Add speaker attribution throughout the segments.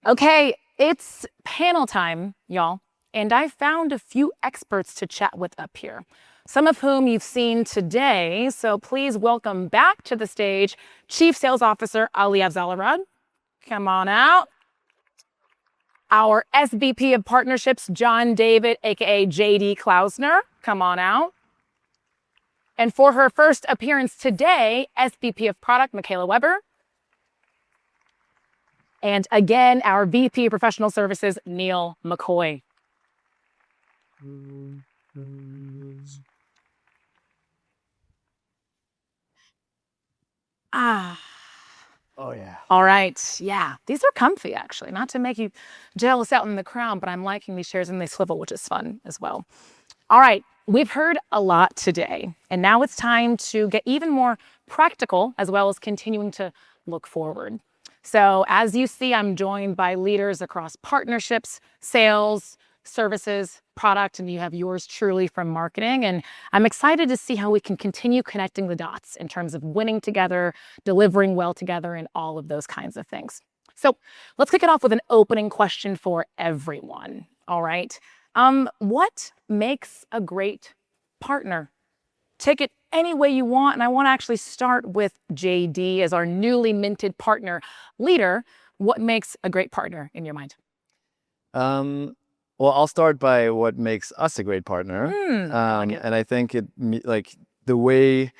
Speaker 1: Okay, it's panel time, y'all, and I found a few experts to chat with up here, some of whom you've seen today. So please welcome back to the stage Chief Sales Officer Ali Afzalarad. Come on out. Our SVP of Partnerships, John David, aka JD Klausner. Come on out. And for her first appearance today, SVP of Product, Michaela Weber. And again, our VP of Professional Services, Neil McCoy.
Speaker 2: Oh, yeah.
Speaker 1: All right. Yeah, these are comfy, actually. Not to make you jealous out in the crowd, but I'm liking these chairs and they swivel, which is fun as well. All right. We've heard a lot today, and now it's time to get even more practical as well as continuing to look forward. So as you see, I'm joined by leaders across partnerships, sales, services, product, and you have yours truly from marketing. And I'm excited to see how we can continue connecting the dots in terms of winning together, delivering well together, and all of those kinds of things. So let's kick it off with an opening question for everyone. All right. What makes a great partner? Take it any way you want. And I want to actually start with JD as our newly minted partner leader. What makes a great partner in your mind?
Speaker 2: Well, I'll start by what makes us a great partner. And I think the way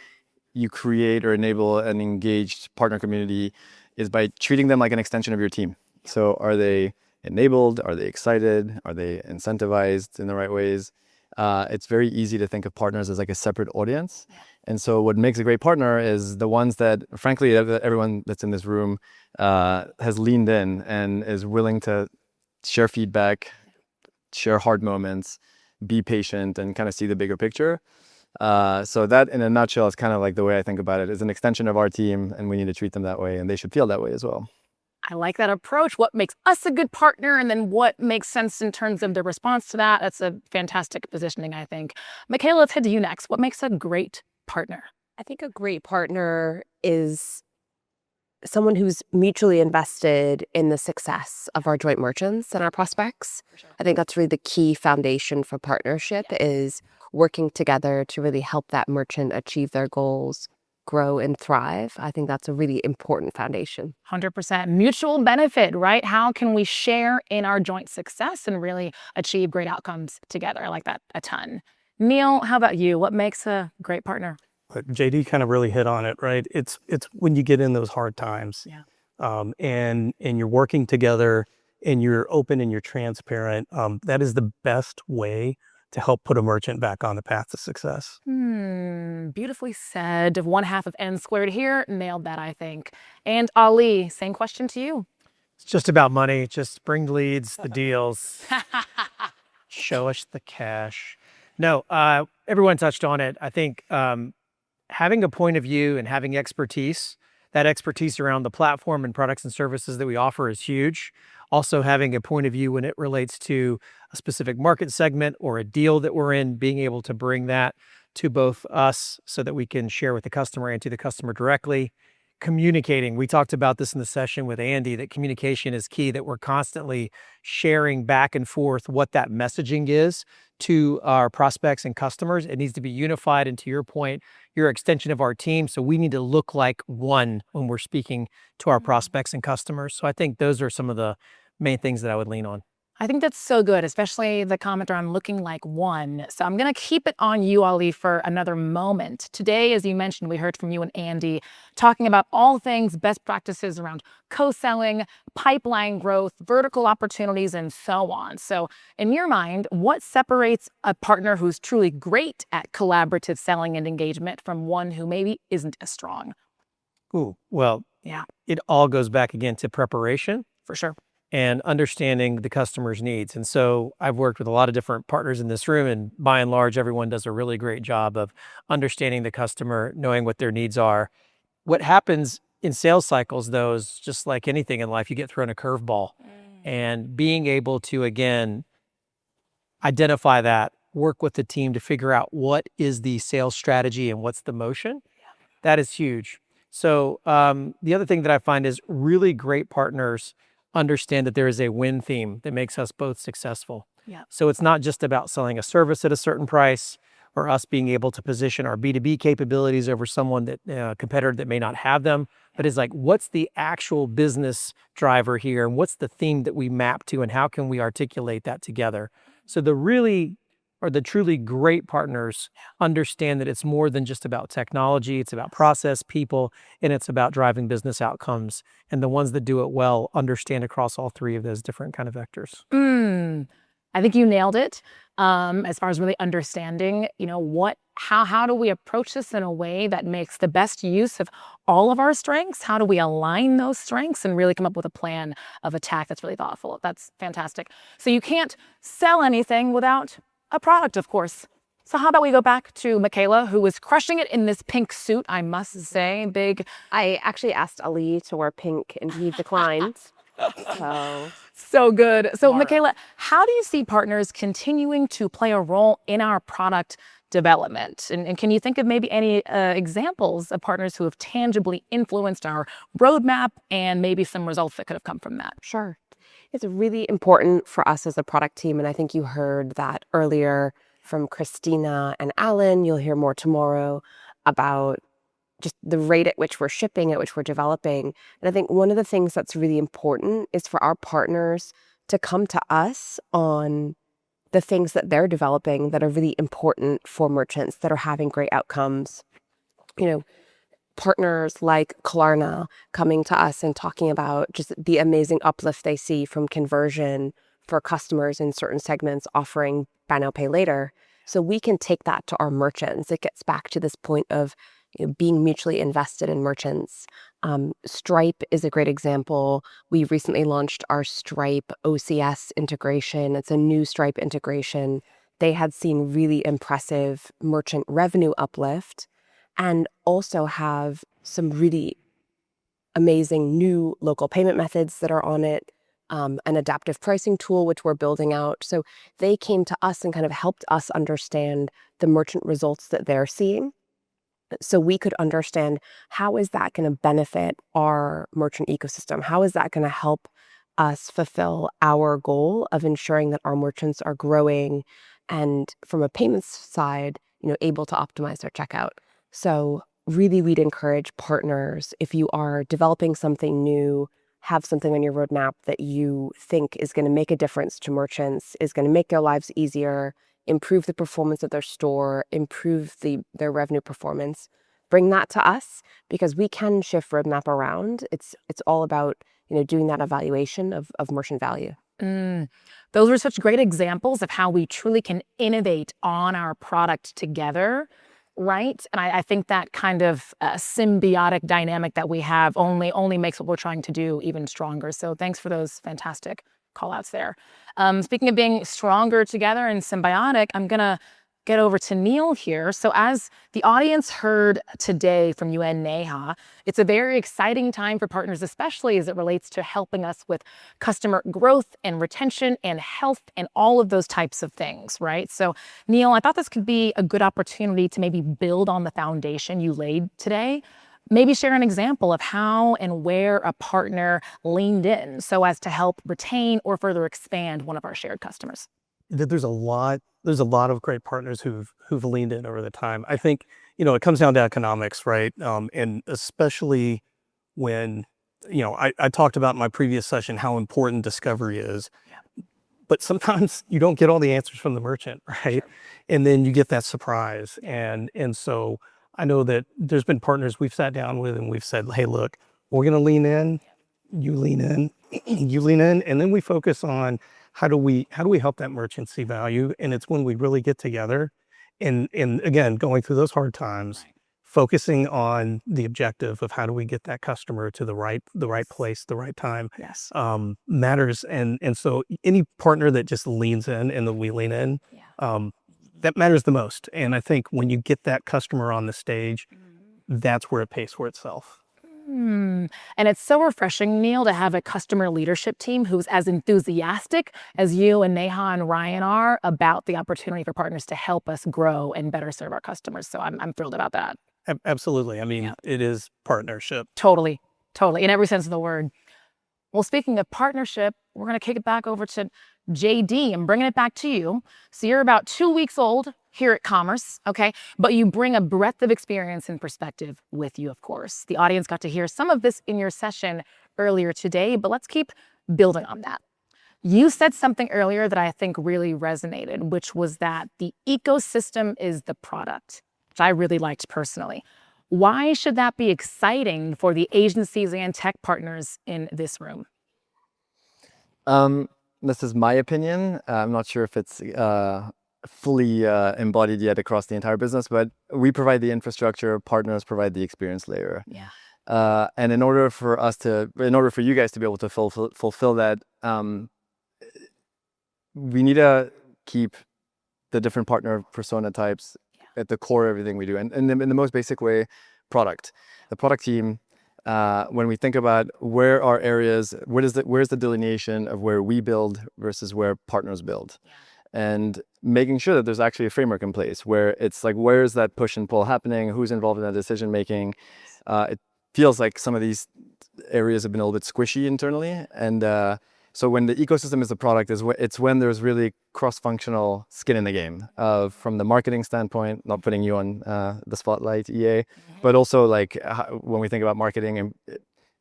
Speaker 2: you create or enable an engaged partner community is by treating them like an extension of your team. So are they enabled? Are they excited? Are they incentivized in the right ways? It's very easy to think of partners as like a separate audience. And so what makes a great partner is the ones that, frankly, everyone that's in this room has leaned in and is willing to share feedback, share hard moments, be patient, and kind of see the bigger picture. So that, in a nutshell, is kind of like the way I think about it. It's an extension of our team, and we need to treat them that way, and they should feel that way as well.
Speaker 1: I like that approach. What makes us a good partner, and then what makes sense in terms of the response to that. That's a fantastic positioning, I think. Michaela, let's head to you next. What makes a great partner?
Speaker 3: I think a great partner is someone who's mutually invested in the success of our joint merchants and our prospects.
Speaker 1: Sure.
Speaker 3: I think that's really the key foundation for partnership is working together to really help that merchant achieve their goals, grow and thrive. I think that's a really important foundation.
Speaker 1: 100% mutual benefit, right? How can we share in our joint success and really achieve great outcomes together? I like that a ton. Neil, how about you? What makes a great partner?
Speaker 4: But JD kind of really hit on it, right? It's when you get in those hard times, and you're working together, and you're open and you're transparent. That is the best way to help put a merchant back on the path to success.
Speaker 1: Beautifully said. One half of N squared here. Nailed that, I think. And Ali, same question to you.
Speaker 5: It's just about money. Just bring the leads, the deals. Show us the cash. No, everyone touched on it. I think having a point of view and having expertise, that expertise around the platform and products and services that we offer is huge. Also having a point of view when it relates to a specific market segment or a deal that we're in, being able to bring that to both us so that we can share with the customer and to the customer directly. Communicating, we talked about this in the session with Andy, that communication is key, that we're constantly sharing back and forth what that messaging is to our prospects and customers. It needs to be unified, and to your point, you're an extension of our team, so we need to look like one when we're speaking to our prospects and customers. So I think those are some of the main things that I would lean on.
Speaker 1: I think that's so good, especially the comment around looking like one. So I'm going to keep it on you, Ali, for another moment. Today, as you mentioned, we heard from you and Andy talking about all things best practices around co-selling, pipeline growth, vertical opportunities, and so on. So in your mind, what separates a partner who's truly great at collaborative selling and engagement from one who maybe isn't as strong?
Speaker 5: Well, it all goes back again to preparation.
Speaker 1: For sure.
Speaker 5: And understanding the customer's needs. And so I've worked with a lot of different partners in this room, and by and large, everyone does a really great job of understanding the customer, knowing what their needs are. What happens in sales cycles, though, is just like anything in life, you get thrown a curveball. And being able to, again, identify that, work with the team to figure out what is the sales strategy and what's the motion, that is huge. So the other thing that I find is really great partners understand that there is a win theme that makes us both successful.
Speaker 1: Yeah.
Speaker 5: So it's not just about selling a service at a certain price or us being able to position our B2B capabilities over someone that competitor that may not have them, but it's like, what's the actual business driver here, and what's the theme that we map to, and how can we articulate that together? So the truly great partners understand that it's more than just about technology, it's about process, people, and it's about driving business outcomes. And the ones that do it well understand across all three of those different kind of vectors.
Speaker 1: I think you nailed it. As far as really understanding, how do we approach this in a way that makes the best use of all of our strengths? How do we align those strengths and really come up with a plan of attack that's really thoughtful? That's fantastic. So you can't sell anything without a product, of course. So how about we go back to Michaela, who was crushing it in this pink suit, I must say, big.
Speaker 3: I actually asked Ali to wear pink and he declined.
Speaker 1: So good. So Michaela, how do you see partners continuing to play a role in our product development? And can you think of maybe any examples of partners who have tangibly influenced our roadmap and maybe some results that could have come from that?
Speaker 3: Sure. It's really important for us as a product team. And I think you heard that earlier from Christina and Alan. You'll hear more tomorrow about just the rate at which we're shipping, at which we're developing. And I think one of the things that's really important is for our partners to come to us on the things that they're developing that are really important for merchants that are having great outcomes. Partners like Klarna coming to us and talking about just the amazing uplift they see from conversion for customers in certain segments offering buy now, pay later. So we can take that to our merchants. It gets back to this point of being mutually invested in merchants. Stripe is a great example. We recently launched our Stripe OCS integration. It's a new Stripe integration. They had seen really impressive merchant revenue uplift and also have some really amazing new local payment methods that are on it, an adaptive pricing tool, which we're building out. So they came to us and kind of helped us understand the merchant results that they're seeing. So we could understand, how is that going to benefit our merchant ecosystem? How is that going to help us fulfill our goal of ensuring that our merchants are growing and from a payments side, able to optimize their checkout? So really, we'd encourage partners, if you are developing something new, have something on your roadmap that you think is going to make a difference to merchants, is going to make their lives easier, improve the performance of their store, improve their revenue performance, bring that to us, because we can shift roadmap around. It's all about doing that evaluation of merchant value.
Speaker 1: Those are such great examples of how we truly can innovate on our product together, right? And I think that kind of symbiotic dynamic that we have only makes what we're trying to do even stronger. So thanks for those fantastic call outs there. Speaking of being stronger together and symbiotic, I'm going to get over to Neil here. So as the audience heard today from you and Neha, it's a very exciting time for partners, especially as it relates to helping us with customer growth and retention and health and all of those types of things, right? So Neil, I thought this could be a good opportunity to maybe build on the foundation you laid today. Maybe share an example of how and where a partner leaned in so as to help retain or further expand one of our shared customers.
Speaker 4: There's a lot of great partners who've leaned in over the time. I think, it comes down to economics, right? And especially when, I talked about in my previous session how important discovery is. Yeah. But sometimes you don't get all the answers from the merchant, right? Sure. And then you get that surprise. And so I know that there's been partners we've sat down with and we've said, hey, look, we're going to lean in, you lean in, you lean in, and then we focus on how do we help that merchant see value? And it's when we really get together and again, going through those hard times, focusing on the objective of how do we get that customer to the right place, the right time, matters. And so any partner that just leans in and then we lean in, that matters the most. And I think when you get that customer on the stage, that's where it pays for itself.
Speaker 1: And it's so refreshing, Neil, to have a customer leadership team who's as enthusiastic as you and Neha and Ryan are about the opportunity for partners to help us grow and better serve our customers. So I'm thrilled about that.
Speaker 4: Absolutely. I mean, It is partnership.
Speaker 1: Totally. In every sense of the word. Well, speaking of partnership, we're going to kick it back over to JD and bringing it back to you. So you're about 2 weeks old here at Commerce, okay? But you bring a breadth of experience and perspective with you, of course. The audience got to hear some of this in your session earlier today, but let's keep building on that. You said something earlier that I think really resonated, which was that the ecosystem is the product, which I really liked personally. Why should that be exciting for the agencies and tech partners in this room?
Speaker 2: This is my opinion. I'm not sure if it's fully embodied yet across the entire business, but we provide the infrastructure, partners provide the experience layer.
Speaker 1: Yeah.
Speaker 2: And in order for you guys to be able to fulfill that, we need to keep the different partner persona types at the core of everything we do. And in the most basic way, the product team, when we think about where are areas, where's the delineation of where we build versus where partners build, and making sure that there's actually a framework in place where it's like, where's that push and pull happening, who's involved in that decision making. It feels like some of these areas have been a little bit squishy internally, and so when the ecosystem is the product, it's when there's really cross-functional skin in the game. From the marketing standpoint, not putting you on the spotlight, EA, but also like when we think about marketing and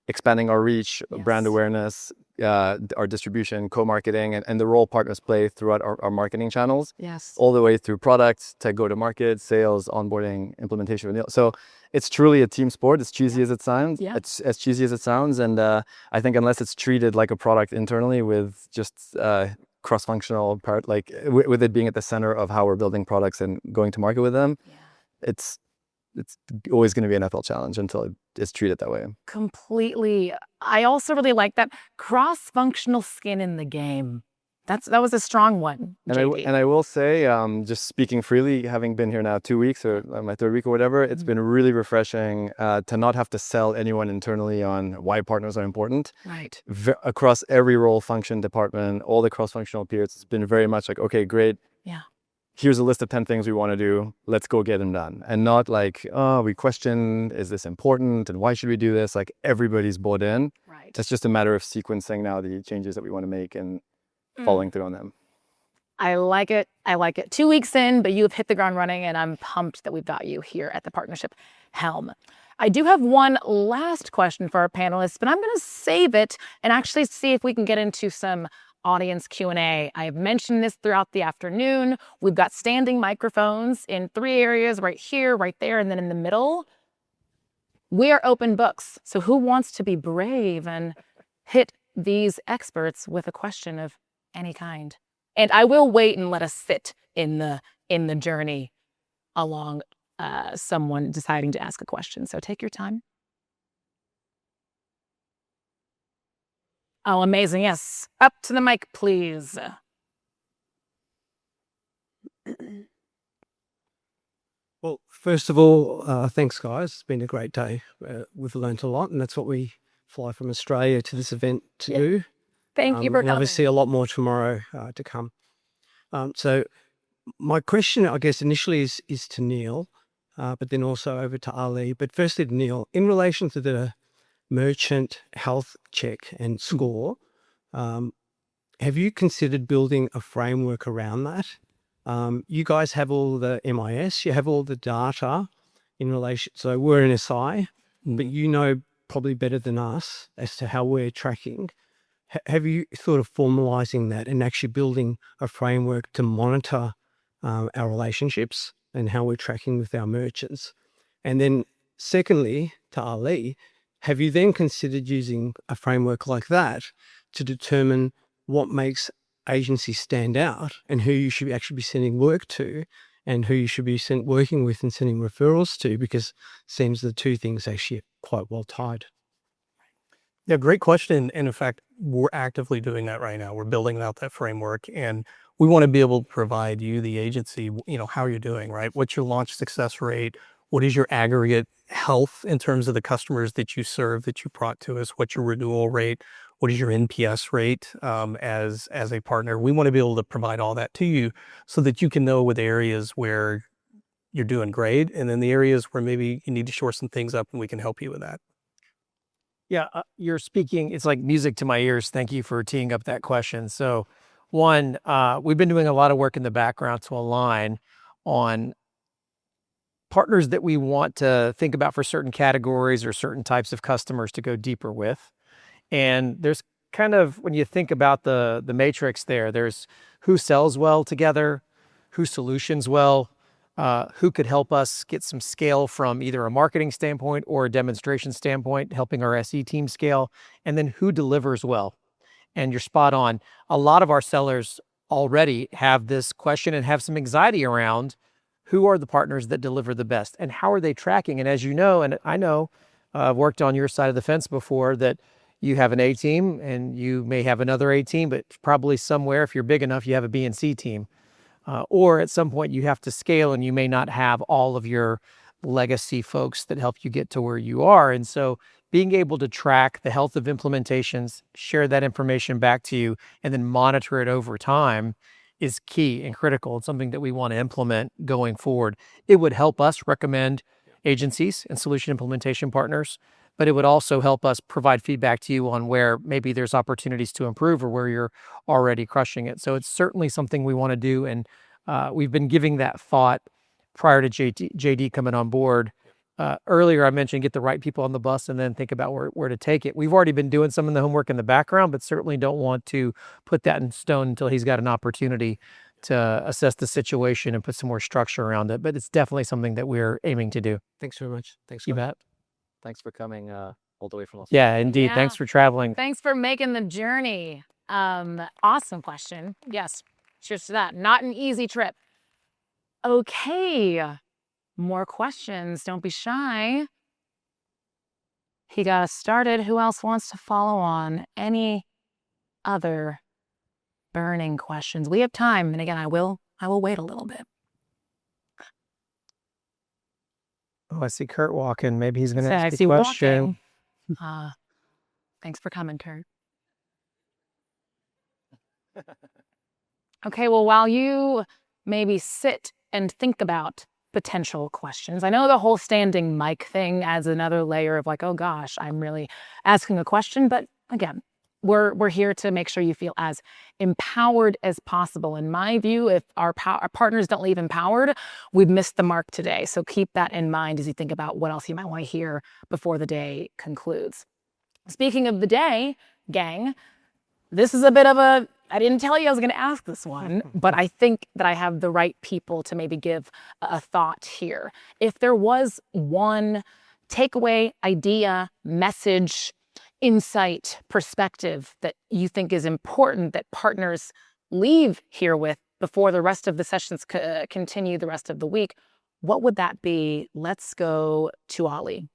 Speaker 2: expanding our reach, brand awareness, our distribution, co-marketing, and the role partners play throughout our marketing channels, all the way through products to go-to-market, sales, onboarding, implementation. So it's truly a team sport. As cheesy as it sounds, it's as cheesy as it sounds, and I think unless it's treated like a product internally with just cross-functional part, like with it being at the center of how we're building products and going to market with them, it's always going to be an NFL challenge until it's treated that way.
Speaker 1: Completely. I also really like that cross-functional skin in the game. That was a strong one, JD.
Speaker 2: And I will say, just speaking freely, having been here now 2 weeks or my third week or whatever, it's been really refreshing to not have to sell anyone internally on why partners are important.
Speaker 1: Right.
Speaker 2: Across every role, function, department, all the cross-functional peers, it's been very much like, okay, great.
Speaker 1: Yeah.
Speaker 2: Here's a list of 10 things we want to do. Let's go get them done. And not like, oh, we question, is this important? And why should we do this? Like everybody's bought in.
Speaker 1: Right.
Speaker 2: It's just a matter of sequencing now the changes that we want to make and following through on them.
Speaker 1: I like it. 2 weeks in, but you have hit the ground running, and I'm pumped that we've got you here at the partnership helm. I do have one last question for our panelists, but I'm going to save it and actually see if we can get into some audience Q&A. I have mentioned this throughout the afternoon. We've got standing microphones in 3 areas, right here, right there, and then in the middle. We are open books. So who wants to be brave and hit these experts with a question of any kind? And I will wait and let us sit in the journey along someone deciding to ask a question. So take your time. Oh, amazing. Yes. Up to the mic, please.
Speaker 6: Well, first of all, thanks, guys. It's been a great day. We've learned a lot, and that's what we fly from Australia to this event to do.
Speaker 1: Thank you for
Speaker 6: and
Speaker 1: coming.
Speaker 6: obviously a lot more tomorrow to come. So my question, I guess, initially is to Neil, but then also over to Ali. But firstly to Neil, in relation to the merchant health check and score, have you considered building a framework around that? You guys have all the MIS, you have all the data in relation. So we're an SI, but you know probably better than us as to how we're tracking. Have you thought of formalizing that and actually building a framework to monitor our relationships and how we're tracking with our merchants? And then secondly, to Ali, have you then considered using a framework like that to determine what makes agencies stand out and who you should actually be sending work to and who you should be working with and sending referrals to? Because it seems the two things actually are quite well tied.
Speaker 4: Yeah, great question. And in fact, we're actively doing that right now. We're building out that framework, and we want to be able to provide you, the agency, how you're doing, right? What's your launch success rate? What is your aggregate health in terms of the customers that you serve, that you brought to us? What's your renewal rate? What is your NPS rate as a partner? We want to be able to provide all that to you so that you can know with areas where you're doing great, and then the areas where maybe you need to shore some things up, and we can help you with that.
Speaker 5: Yeah, you're speaking. It's like music to my ears. Thank you for teeing up that question. So, one, we've been doing a lot of work in the background to align on partners that we want to think about for certain categories or certain types of customers to go deeper with. And there's kind of, when you think about the matrix there, there's who sells well together, who solutions well, who could help us get some scale from either a marketing standpoint or a demonstration standpoint, helping our SE team scale, and then who delivers well. And you're spot on. A lot of our sellers already have this question and have some anxiety around who are the partners that deliver the best and how are they tracking. And as you know, and I know, I've worked on your side of the fence before, that you have an A team and you may have another A team, but probably somewhere, if you're big enough, you have a B and C team. Or at some point you have to scale and you may not have all of your legacy folks that help you get to where you are. And so being able to track the health of implementations, share that information back to you, and then monitor it over time is key and critical. It's something that we want to implement going forward. It would help us recommend agencies and solution implementation partners, but it would also help us provide feedback to you on where maybe there's opportunities to improve or where you're already crushing it. So it's certainly something we want to do. And we've been giving that thought prior to JD coming on board. Earlier, I mentioned get the right people on the bus and then think about where to take it. We've already been doing some of the homework in the background, but certainly don't want to put that in stone until he's got an opportunity to assess the situation and put some more structure around it. But it's definitely something that we're aiming to do.
Speaker 6: Thanks very much. Thanks.
Speaker 5: You
Speaker 6: Scott.
Speaker 5: bet.
Speaker 2: Thanks for coming all the way from Los
Speaker 5: Yeah, indeed.
Speaker 1: Yeah.
Speaker 5: Thanks for traveling.
Speaker 1: Thanks for making the journey. Awesome question. Yes, cheers to that. Not an easy trip. Okay, more questions. Don't be shy. He got us started. Who else wants to follow on? Any other burning questions? We have time, and again, I will wait a little bit.
Speaker 5: Oh, I see Kurt walking. Maybe he's going to
Speaker 1: I
Speaker 5: ask
Speaker 1: see
Speaker 5: a question.
Speaker 1: walking. Thanks for coming, Kurt. Okay, well, while you maybe sit and think about potential questions, I know the whole standing mic thing adds another layer of like, oh gosh, I'm really asking a question. But again, we're here to make sure you feel as empowered as possible. In my view, if our partners don't leave empowered, we've missed the mark today. So keep that in mind as you think about what else you might want to hear before the day concludes. Speaking of the day, gang, this is a bit of a, I didn't tell you I was going to ask this one, but I think that I have the right people to maybe give a thought here. If there was one takeaway, idea, message, insight, perspective that you think is important that partners leave here with before the rest of the sessions continue the rest of the week, what would that be? Let's go to Ali.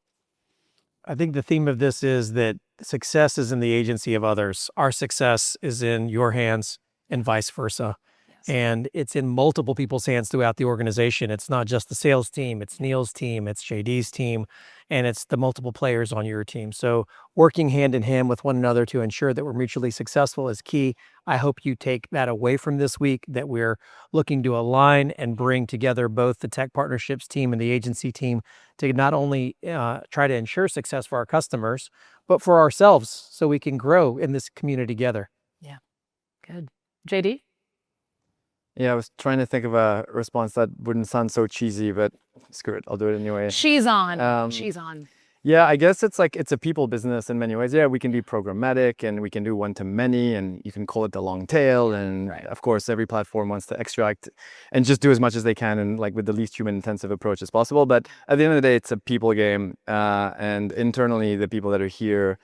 Speaker 5: I think the theme of this is that success is in the agency of others. Our success is in your hands and vice versa.
Speaker 1: Yes.
Speaker 5: And it's in multiple people's hands throughout the organization. It's not just the sales team, it's Neil's team, it's JD's team, and it's the multiple players on your team. So working hand in hand with one another to ensure that we're mutually successful is key. I hope you take that away from this week, that we're looking to align and bring together both the tech partnerships team and the agency team to not only try to ensure success for our customers, but for ourselves so we can grow in this community together.
Speaker 1: Good. JD?
Speaker 2: Yeah, I was trying to think of a response that wouldn't sound so cheesy, but screw it, I'll do it anyway.
Speaker 1: She's on.
Speaker 2: She's Yeah, I guess it's like it's a people business in many ways. Yeah, we can be programmatic and we can do one-to-many and you can call it the long tail. And of course, every platform wants to extract and just do as much as they can and like with the least human-intensive approach as possible. But at the end of the day, it's a people game. And internally, the people that are here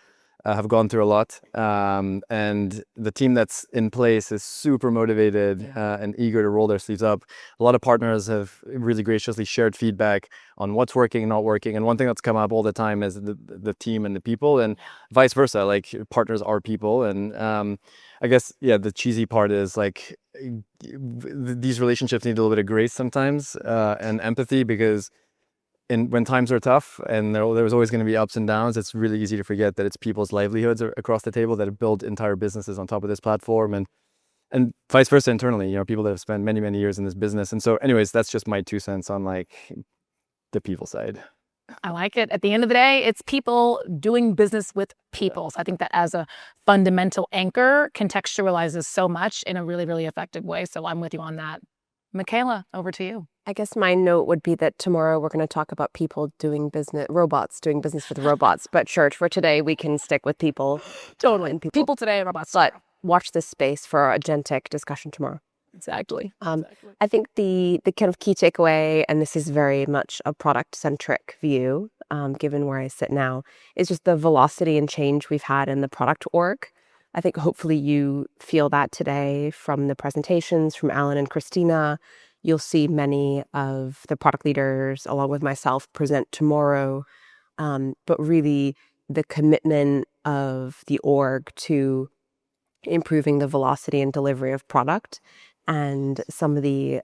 Speaker 2: have gone through a lot. And the team that's in place is super motivated and eager to roll their sleeves up. A lot of partners have really graciously shared feedback on what's working and not working. And one thing that's come up all the time is the team and the people and vice versa. Like partners are people. And I guess, the cheesy part is like these relationships need a little bit of grace sometimes and empathy because when times are tough and there's always going to be ups and downs, it's really easy to forget that it's people's livelihoods across the table that have built entire businesses on top of this platform and vice versa internally, people that have spent many, many years in this business. And so anyways, that's just my 2 cents on like the people side.
Speaker 1: I like it. At the end of the day, it's people doing business with people. So I think that as a fundamental anchor contextualizes so much in a really, really effective way. So I'm with you on that. Michaela, over to you.
Speaker 3: I guess my note would be that tomorrow we're going to talk about people doing business, robots doing business with robots. But sure, for today, we can stick with people.
Speaker 1: Totally.
Speaker 3: And people.
Speaker 1: People today, robots
Speaker 3: But
Speaker 1: tomorrow.
Speaker 3: watch this space for our agentic discussion tomorrow.
Speaker 1: Exactly.
Speaker 3: I think the kind of key takeaway, and this is very much a product-centric view, given where I sit now, is just the velocity and change we've had in the product org. I think hopefully you feel that today from the presentations from Alan and Christina. You'll see many of the product leaders, along with myself, present tomorrow. But really, the commitment of the org to improving the velocity and delivery of product, and some of the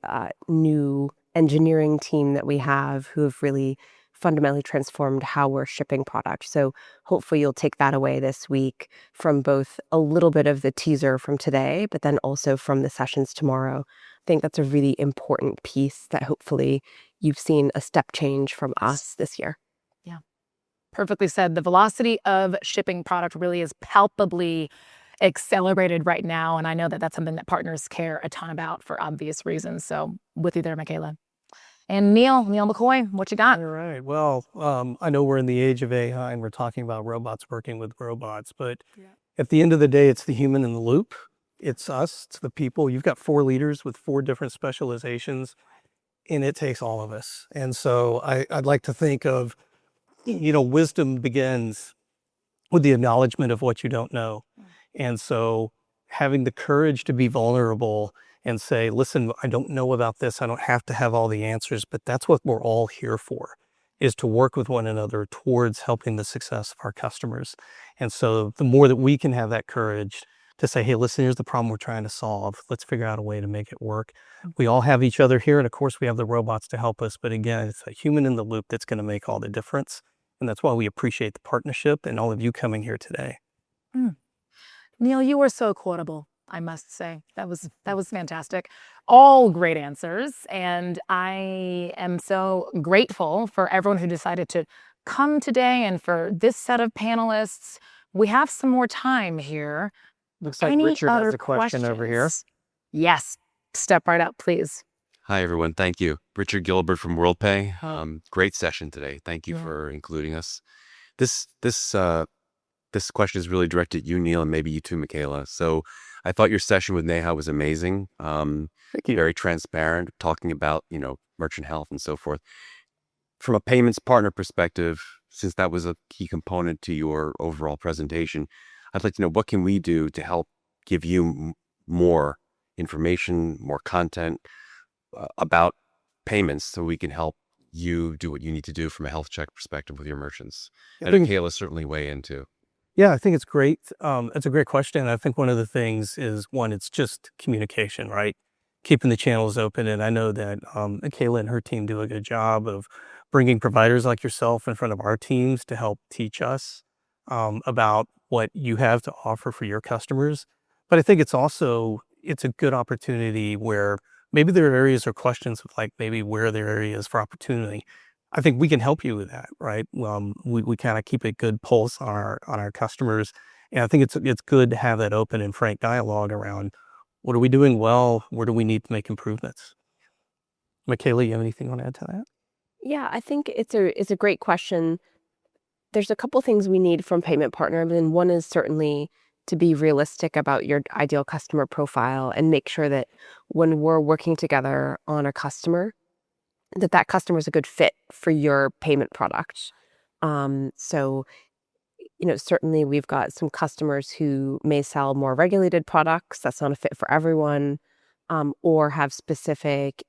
Speaker 3: new engineering team that we have who have really fundamentally transformed how we're shipping product. So hopefully you'll take that away this week from both a little bit of the teaser from today, but then also from the sessions tomorrow. I think that's a really important piece that hopefully you've seen a step change from us this year.
Speaker 1: Perfectly said. The velocity of shipping product really is palpably accelerated right now. And I know that that's something that partners care a ton about for obvious reasons. So with you there, Michaela. And Neil McCoy, what you got?
Speaker 4: All right. Well, I know we're in the age of AI and we're talking about robots working with robots, but at the end of the day, it's the human in the loop. It's us, it's the people. You've got 4 leaders with 4 different specializations, and it takes all of us. And so I'd like to think of, wisdom begins with the acknowledgement of what you don't know. And so having the courage to be vulnerable and say, listen, I don't know about this. I don't have to have all the answers, but that's what we're all here for, is to work with one another towards helping the success of our customers. And so the more that we can have that courage to say, hey, listen, here's the problem we're trying to solve. Let's figure out a way to make it work. We all have each other here. And of course, we have the robots to help us. But again, it's a human in the loop that's going to make all the difference. And that's why we appreciate the partnership and all of you coming here today.
Speaker 1: Neil, you were so quotable, I must say. That was fantastic. All great answers. And I am so grateful for everyone who decided to come today and for this set of panelists. We have some more time here.
Speaker 5: Looks like
Speaker 1: Any
Speaker 5: Richard has
Speaker 1: other
Speaker 5: a question over here.
Speaker 1: questions? Yes. Step right up, please.
Speaker 7: Hi, everyone. Thank you. Richard Gilbert from WorldPay. Great session today. Thank you
Speaker 1: Yeah.
Speaker 7: for including us. This question is really directed at you, Neil, and maybe you too, Michaela. So I thought your session with Neha was amazing.
Speaker 4: Thank you.
Speaker 7: Very transparent, talking about, merchant health and so forth. From a payments partner perspective, since that was a key component to your overall presentation, I'd like to know, what can we do to help give you more information, more content about payments, so we can help you do what you need to do from a health check perspective with your merchants? And Michaela certainly weigh in too.
Speaker 4: Yeah, I think it's great. It's a great question. I think one of the things is, one, it's just communication, right? Keeping the channels open. And I know that Michaela and her team do a good job of bringing providers like yourself in front of our teams to help teach us about what you have to offer for your customers. But I think it's a good opportunity where maybe there are areas or questions with, like, maybe where there are areas for opportunity. I think we can help you with that, right? We kind of keep a good pulse on our customers, and I think it's good to have that open and frank dialogue around what are we doing well, where do we need to make improvements. Michaela, you have anything you want to add to that?
Speaker 3: Yeah, I think it's a great question. There's a couple things we need from payment partner, and one is certainly to be realistic about your ideal customer profile and make sure that when we're working together on a customer, that customer is a good fit for your payment product. So, certainly we've got some customers who may sell more regulated products. That's not a fit for everyone, or have specific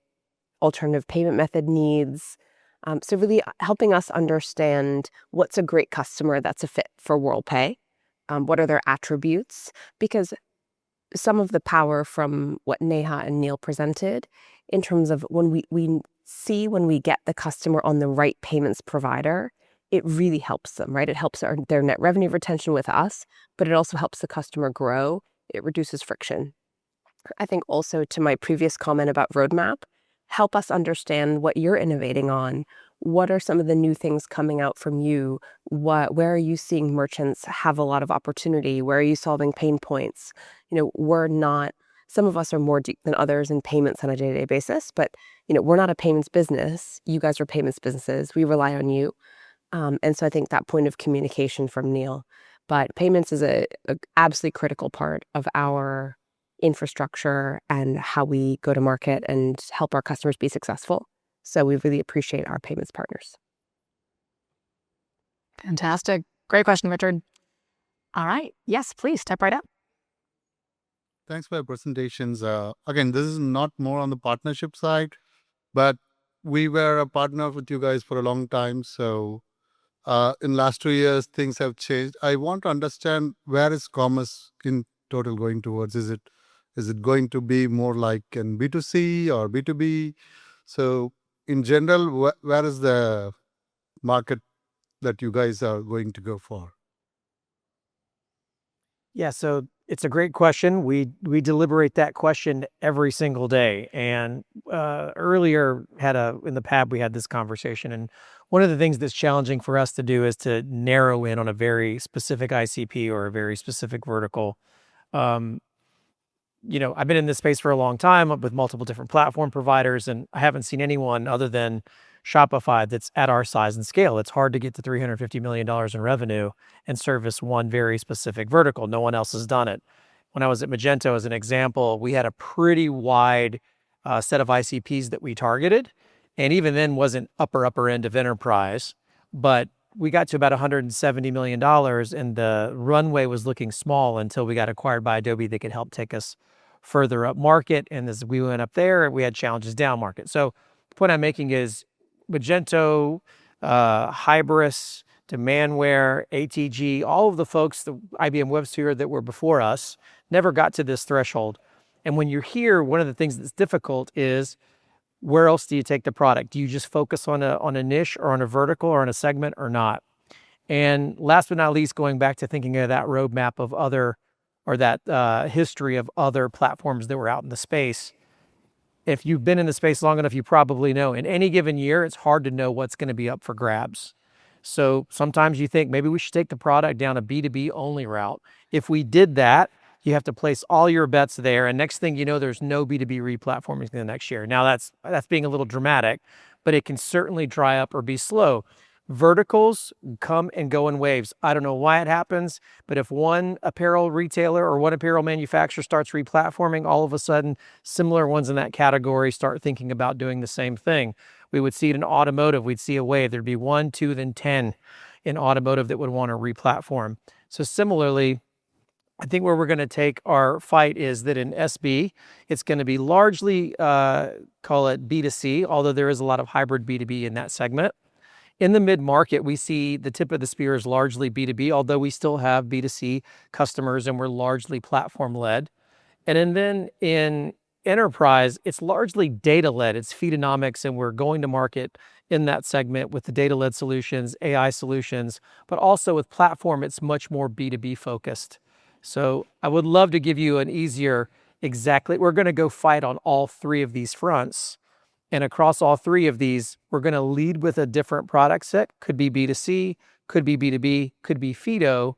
Speaker 3: alternative payment method needs. So really helping us understand what's a great customer that's a fit for WorldPay. What are their attributes? Because some of the power from what Neha and Neil presented in terms of when we get the customer on the right payments provider, it really helps them, right? It helps their net revenue retention with us, but it also helps the customer grow. It reduces friction. I think also, to my previous comment about roadmap, help us understand what you're innovating on. what are some of the new things coming out from you? Where are you seeing merchants have a lot of opportunity? Where are you solving pain points? We're not, some of us are more deep than others in payments on a day-to-day basis, but we're not a payments business. You guys are payments businesses. We rely on you. And so I think that point of communication from Neil, but payments is a absolutely critical part of our infrastructure and how we go to market and help our customers be successful. So we really appreciate our payments partners.
Speaker 1: Fantastic. Great question, Richard. All right. Yes, please step right up.
Speaker 8: Thanks for your presentations. Again, this is not more on the partnership side, but we were a partner with you guys for a long time. So in last 2 years, things have changed. I want to understand, where is commerce in total going towards? Is it going to be more like in B2C or B2B? So in general, where is the market that you guys are going to go for?
Speaker 5: Yeah, so it's a great question. We deliberate that question every single day. And earlier in the pub, we had this conversation. And one of the things that's challenging for us to do is to narrow in on a very specific ICP or a very specific vertical. I've been in this space for a long time with multiple different platform providers, and I haven't seen anyone other than Shopify that's at our size and scale. It's hard to get to $350 million in revenue and service one very specific vertical. No one else has done it. When I was at Magento, as an example, we had a pretty wide set of ICPs that we targeted, and even then wasn't upper end of enterprise, but we got to about $170 million, and the runway was looking small until we got acquired by Adobe that could help take us further up market. And as we went up there, we had challenges down market. So the point I'm making is Magento, Hybris, Demandware, ATG, all of the folks, the IBM WebSphere that were before us, never got to this threshold. And when you're here, one of the things that's difficult is, where else do you take the product? Do you just focus on a niche or on a vertical or on a segment or not? And last but not least, going back to thinking of that roadmap of other, or that history of other platforms that were out in the space. If you've been in the space long enough, you probably know in any given year, it's hard to know what's going to be up for grabs. So sometimes you think maybe we should take the product down a B2B only route. If we did that, you have to place all your bets there. And next thing you know, there's no B2B replatforming in the next year. Now that's being a little dramatic, but it can certainly dry up or be slow. Verticals come and go in waves. I don't know why it happens, but if one apparel retailer or one apparel manufacturer starts replatforming, all of a sudden, similar ones in that category start thinking about doing the same thing. We would see it in automotive. We'd see a wave. There'd be 1, 2, then 10 in automotive that would want to replatform. So similarly, I think where we're going to take our fight is that in SB, it's going to be largely, call it B2C, although there is a lot of hybrid B2B in that segment. In the mid-market, we see the tip of the spear is largely B2B, although we still have B2C customers and we're largely platform-led. And then in enterprise, it's largely data-led. It's Feedonomics, and we're going to market in that segment with the data-led solutions, AI solutions, but also with platform, it's much more B2B focused. So I would love to give you an easier exactly. We're going to go fight on all three of these fronts. And across all three of these, we're going to lead with a different product set. Could be B2C, could be B2B, could be Feedo,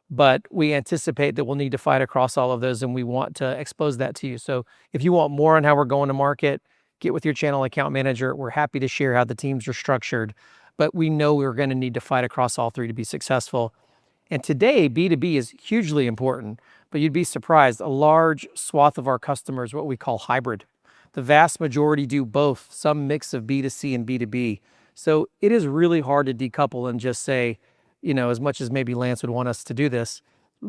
Speaker 5: but we anticipate that we'll need to fight across all of those, and we want to expose that to you. So if you want more on how we're going to market, get with your channel account manager. We're happy to share how the teams are structured, but we know we're going to need to fight across all three to be successful. And today, B2B is hugely important, but you'd be surprised, a large swath of our customers, what we call hybrid. The vast majority do both, some mix of B2C and B2B. So it is really hard to decouple and just say, as much as maybe Lance would want us to do this,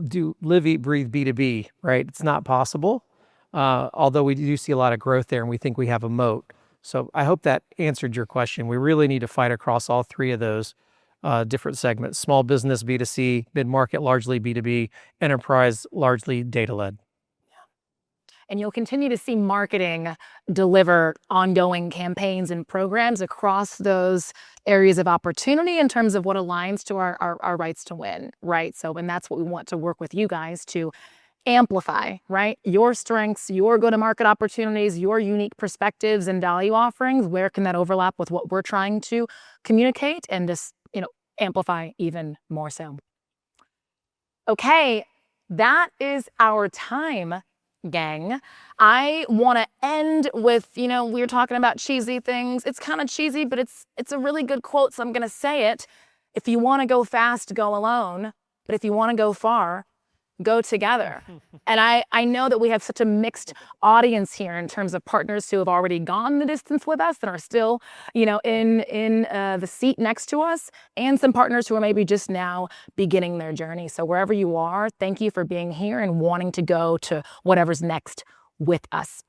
Speaker 5: do live, eat, breathe B2B, right? It's not possible, although we do see a lot of growth there and we think we have a moat. So I hope that answered your question. We really need to fight across all three of those different segments: small business, B2C, mid-market, largely B2B, enterprise, largely data-led.
Speaker 1: And you'll continue to see marketing deliver ongoing campaigns and programs across those areas of opportunity in terms of what aligns to our rights to win, right? So, and that's what we want to work with you guys to amplify, right? Your strengths, your go-to-market opportunities, your unique perspectives and value offerings. Where can that overlap with what we're trying to communicate and just, amplify even more so? Okay, that is our time, gang. I want to end with, we were talking about cheesy things. It's kind of cheesy, but it's a really good quote, so I'm going to say it. If you want to go fast, go alone. But if you want to go far, go together. And I know that we have such a mixed audience here in terms of partners who have already gone the distance with us and are still, in the seat next to us, and some partners who are maybe just now beginning their journey. So wherever you are, thank you for being here and wanting to go to whatever's next with us.